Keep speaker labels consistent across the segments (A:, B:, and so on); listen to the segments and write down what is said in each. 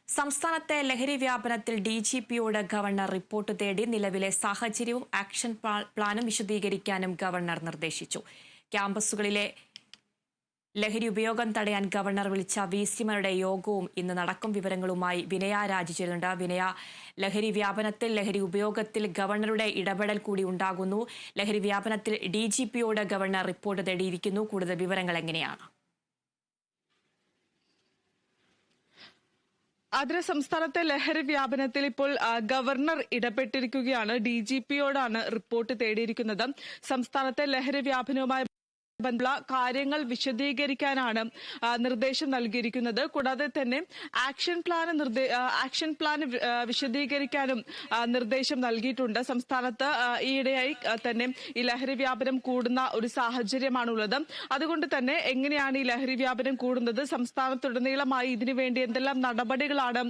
A: സംസ്ഥാനത്തെ ലഹരി വ്യാപനത്തിൽ ഡിജിപിയോട് governor report തേടി നിലവിലെ സാഹചര്യവും ആക്ഷൻ പ്ലാനും വിശദീകരിക്കാനും ഗവർണർ നിർദ്ദേശിച്ചു. ക്യാമ്പസുകളിലെ ലഹരി ഉപയോഗം തടയാൻ ഗവർണർ വിളിച്ച വിസിമാരുടെ യോഗവും ഇന്ന് നടക്കും. വിവരങ്ങളുമായി വിനയ രാജി ചേരുന്നുണ്ട്. വിനയ, ലഹരി വ്യാപനത്തിൽ ലഹരി ഉപയോഗത്തിൽ ഗവർണറുടെ ഇടപെടൽ കൂടി ഉണ്ടാകുന്നു. ലഹരി വ്യാപനത്തിൽ ഡിജിപിയോട് ഗവർണർ റിപ്പോർട്ട് തേടിയിരിക്കുന്നു. കൂടുതൽ വിവരങ്ങൾ എങ്ങനെയാണ്?
B: അതിന് സംസ്ഥാനത്തെ ലഹരി വ്യാപനത്തിൽ ഇപ്പോൾ ഗവർണർ ഇടപെട്ടിരിക്കുകയാണ്. ഡിജിപിയോടാണ് റിപ്പോർട്ട് തേടിയിരിക്കുന്നത്. സംസ്ഥാനത്തെ ലഹരി വ്യാപനവുമായി കാര്യങ്ങൾ വിശദീകരിക്കാനാണ് നിർദ്ദേശം നൽകിയിരിക്കുന്നത്. കൂടാതെ തന്നെ ആക്ഷൻ പ്ലാൻ വിശദീകരിക്കാനും നിർദ്ദേശം നൽകിയിട്ടുണ്ട്. സംസ്ഥാനത്ത് ഈയിടെയായി തന്നെ ഈ ലഹരി വ്യാപനം കൂടുന്ന ഒരു സാഹചര്യമാണുള്ളത്. അതുകൊണ്ട് തന്നെ എങ്ങനെയാണ് ഈ ലഹരി വ്യാപനം കൂടുന്നത്, സംസ്ഥാനത്തുടനീളമായി ഇതിനുവേണ്ടി എന്തെല്ലാം നടപടികളാണ്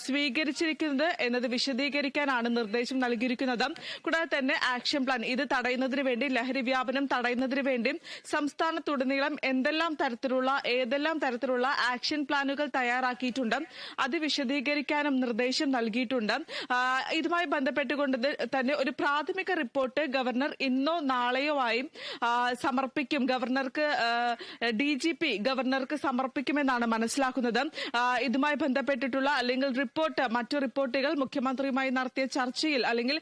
B: സ്വീകരിച്ചിരിക്കുന്നത് എന്നത് വിശദീകരിക്കാനാണ് നിർദ്ദേശം നൽകിയിരിക്കുന്നത്. കൂടാതെ തന്നെ ആക്ഷൻ പ്ലാൻ ഇത് തടയുന്നതിന് വേണ്ടി, ലഹരി വ്യാപനം തടയുന്നതിന് വേണ്ടി സംസ്ഥാനത്തുടനീളം ഏതെല്ലാം തരത്തിലുള്ള ആക്ഷൻ പ്ലാനുകൾ തയ്യാറാക്കിയിട്ടുണ്ട്, അത് വിശദീകരിക്കാനും നിർദ്ദേശം നൽകിയിട്ടുണ്ട്. ഇതുമായി ബന്ധപ്പെട്ടുകൊണ്ട് തന്നെ ഒരു പ്രാഥമിക റിപ്പോർട്ട് ഗവർണർ ഇന്നോ നാളെയോ ആയി സമർപ്പിക്കും. ഡിജിപി ഗവർണർക്ക് സമർപ്പിക്കുമെന്നാണ് മനസ്സിലാക്കുന്നത്. ഇതുമായി ബന്ധപ്പെട്ടിട്ടുള്ള അല്ലെങ്കിൽ മറ്റു റിപ്പോർട്ടുകൾ മുഖ്യമന്ത്രിയുമായി നടത്തിയ ചർച്ചയിൽ അല്ലെങ്കിൽ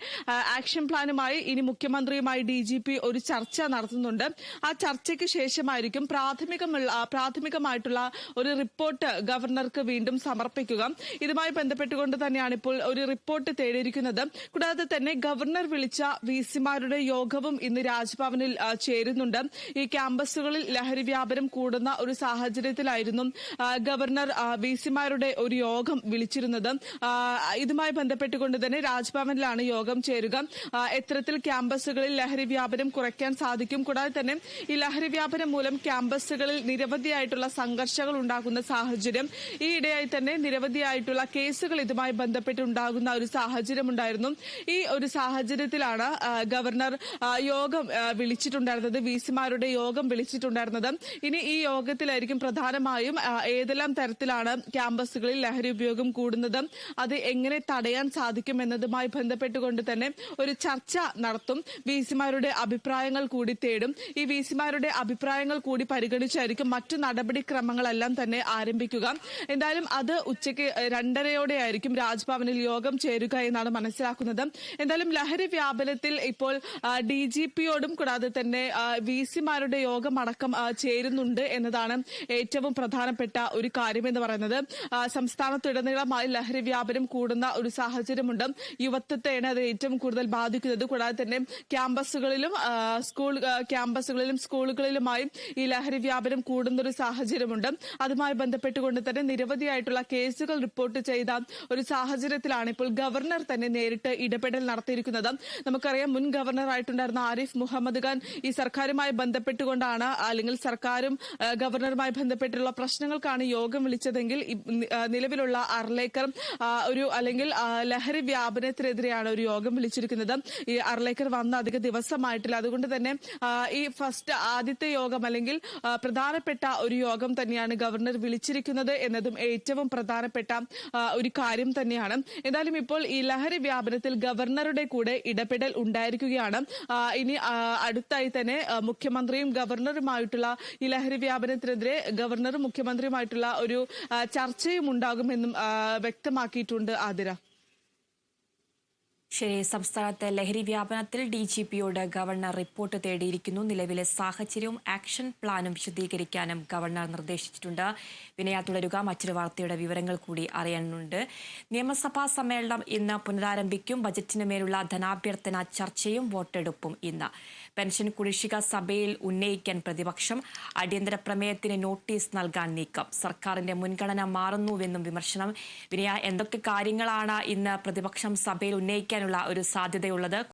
B: ആക്ഷൻ പ്ലാനുമായി ഇനി മുഖ്യമന്ത്രിയുമായി ഡിജിപി ഒരു ചർച്ച നടത്തുന്നുണ്ട്. ആ ചർച്ചയ്ക്ക് ശേഷമായിരിക്കും പ്രാഥമികമായിട്ടുള്ള ഒരു റിപ്പോർട്ട് ഗവർണർക്ക് വീണ്ടും സമർപ്പിക്കുക. ഇതുമായി ബന്ധപ്പെട്ടുകൊണ്ട് തന്നെയാണ് ഇപ്പോൾ ഒരു റിപ്പോർട്ട് തേടിയിരിക്കുന്നത്. കൂടാതെ തന്നെ ഗവർണർ വിളിച്ച വിസിമാരുടെ യോഗവും ഇന്ന് രാജ്ഭവനിൽ ചേരുന്നുണ്ട്. ഈ ക്യാമ്പസുകളിൽ ലഹരി വ്യാപനം കൂടുന്ന ഒരു സാഹചര്യത്തിലായിരുന്നു ഗവർണർ വിസിമാരുടെ ഒരു യോഗം വിളിച്ചിരുന്നത്. ഇതുമായി ബന്ധപ്പെട്ടുകൊണ്ട് തന്നെ രാജ്ഭവനിലാണ് യോഗം ചേരുക. എത്തരത്തിൽ ക്യാമ്പസുകളിൽ ലഹരി വ്യാപനം കുറയ്ക്കാൻ സാധിക്കും, കൂടാതെ തന്നെ ഈ ലഹരി വ്യാപനം മൂലം ക്യാമ്പസുകളിൽ നിരവധിയായിട്ടുള്ള സംഘർഷങ്ങൾ ഉണ്ടാകുന്ന സാഹചര്യം, ഈയിടെയായി തന്നെ നിരവധിയായിട്ടുള്ള കേസുകൾ ഇതുമായി ബന്ധപ്പെട്ടുണ്ടാകുന്ന ഒരു സാഹചര്യം ഉണ്ടായിരുന്നു. ഈ ഒരു സാഹചര്യത്തിലാണ് ഗവർണർ യോഗം വിളിച്ചിട്ടുണ്ടായിരുന്നത്, വിസിമാരുടെ യോഗം വിളിച്ചിട്ടുണ്ടായിരുന്നത്. ഇനി ഈ യോഗത്തിലായിരിക്കും പ്രധാനമായും ഏതെല്ലാം തരത്തിലാണ് ക്യാമ്പസുകളിൽ ലഹരി ഉപയോഗം കൂടുന്നത്, അത് എങ്ങനെ തടയാൻ സാധിക്കും എന്നതുമായി ബന്ധപ്പെട്ടുകൊണ്ട് തന്നെ ഒരു ചർച്ച നടത്തും. വിസിമാരുടെ അഭിപ്രായങ്ങൾ കൂടി തേടും. ഈ വിസിമാരുടെ അഭിപ്രായങ്ങൾ കൂടി പരിഗണിച്ചായിരിക്കും മറ്റു നടപടിക്രമങ്ങളെല്ലാം തന്നെ ആരംഭിക്കുക. എന്തായാലും അത് ഉച്ചയ്ക്ക് 2:30 ആയിരിക്കും രാജ്ഭവനിൽ യോഗം ചേരുക എന്നാണ് മനസ്സിലാക്കുന്നത്. എന്തായാലും ലഹരി വ്യാപനത്തിൽ ഇപ്പോൾ ഡിജിപിയോടും കൂടാതെ തന്നെ വിസിമാരുടെ യോഗം അടക്കം ചേരുന്നുണ്ട് എന്നതാണ് ഏറ്റവും പ്രധാനപ്പെട്ട ഒരു കാര്യമെന്ന് പറയുന്നത്. സംസ്ഥാനത്തുടനീളമായി ലഹരി വ്യാപനം കൂടുന്ന ഒരു സാഹചര്യമുണ്ട്. യുവത്വത്തെയാണ് അത് ഏറ്റവും കൂടുതൽ ബാധിക്കുന്നത്. കൂടാതെ തന്നെ ക്യാമ്പസുകളിലും സ്കൂളുകളിലുമായി ഈ ലഹരി വ്യാപനം കൂടുന്ന ഒരു സാഹചര്യമുണ്ട്. അതുമായി ബന്ധപ്പെട്ടുകൊണ്ട് തന്നെ നിരവധിയായിട്ടുള്ള കേസുകൾ റിപ്പോർട്ട് ചെയ്ത ഒരു സാഹചര്യത്തിലാണ് ഇപ്പോൾ ഗവർണർ തന്നെ നേരിട്ട് ഇടപെടൽ നടത്തിയിരിക്കുന്നത്. നമുക്കറിയാം, മുൻ ഗവർണറായിട്ടുണ്ടായിരുന്ന ആരിഫ് മുഹമ്മദ് ഖാൻ ഈ സർക്കാരുമായി ബന്ധപ്പെട്ടുകൊണ്ടാണ്, അല്ലെങ്കിൽ സർക്കാരും ഗവർണറുമായി ബന്ധപ്പെട്ടുള്ള പ്രശ്നങ്ങൾക്കാണ് യോഗം വിളിച്ചതെങ്കിൽ നിലവിലുള്ള അർലേക്കർ ലഹരി വ്യാപനത്തിനെതിരെയാണ് ഒരു യോഗം വിളിച്ചിരിക്കുന്നത്. ഈ അർലേക്കർ വന്ന അധിക ദിവസമായിട്ടില്ല. അതുകൊണ്ട് തന്നെ ഈ ആദ്യത്തെ യോഗം അല്ലെങ്കിൽ പ്രധാനപ്പെട്ട ഒരു യോഗം തന്നെയാണ് ഗവർണർ വിളിച്ചിരിക്കുന്നത് എന്നതും ഏറ്റവും പ്രധാനപ്പെട്ട ഒരു കാര്യം തന്നെയാണ്. എന്തായാലും ഇപ്പോൾ ഈ ലഹരി വ്യാപനത്തിൽ ഗവർണറുടെ കൂടെ ഇടപെടൽ ഉണ്ടായിരിക്കുകയാണ്. ഇനി അടുത്തായി തന്നെ മുഖ്യമന്ത്രിയും ഗവർണറുമായിട്ടുള്ള ഈ ലഹരി വ്യാപനത്തിനെതിരെ ഗവർണറും മുഖ്യമന്ത്രിയുമായിട്ടുള്ള ഒരു ചർച്ചയും ഉണ്ടാകുമെന്നും വ്യക്തമാക്കിയിട്ടുണ്ട്. ആതിര,
A: ശരി. സംസ്ഥാനത്തെ ലഹരി വ്യാപനത്തിൽ ഡിജിപിയോട് ഗവർണർ റിപ്പോർട്ട് തേടിയിരിക്കുന്നു. നിലവിലെ സാഹചര്യവും ആക്ഷൻ പ്ലാനും വിശദീകരിക്കാനും ഗവർണർ നിർദ്ദേശിച്ചിട്ടുണ്ട്. വിനയ, തുടരുക. മറ്റൊരു വാർത്തയുടെ വിവരങ്ങൾ കൂടി അറിയാനുണ്ട്. നിയമസഭാ സമ്മേളനം ഇന്ന് പുനരാരംഭിക്കും. ബജറ്റിനുമേലുള്ള ധനാഭ്യർത്ഥന ചർച്ചയും വോട്ടെടുപ്പും ഇന്ന്. പെൻഷൻ കുടിശ്ശിക സഭയിൽ ഉന്നയിക്കാൻ പ്രതിപക്ഷം. അടിയന്തര പ്രമേയത്തിന് നോട്ടീസ് നൽകാൻ നീക്കം. സർക്കാരിന്റെ മുൻഗണന മാറുന്നുവെന്നും വിമർശനം. വിനയ, എന്തൊക്കെ കാര്യങ്ങളാണ് ഇന്ന് പ്രതിപക്ഷം സഭയിൽ ഉന്നയിക്കാൻ ഒരു സാധ്യതയുള്ളത്?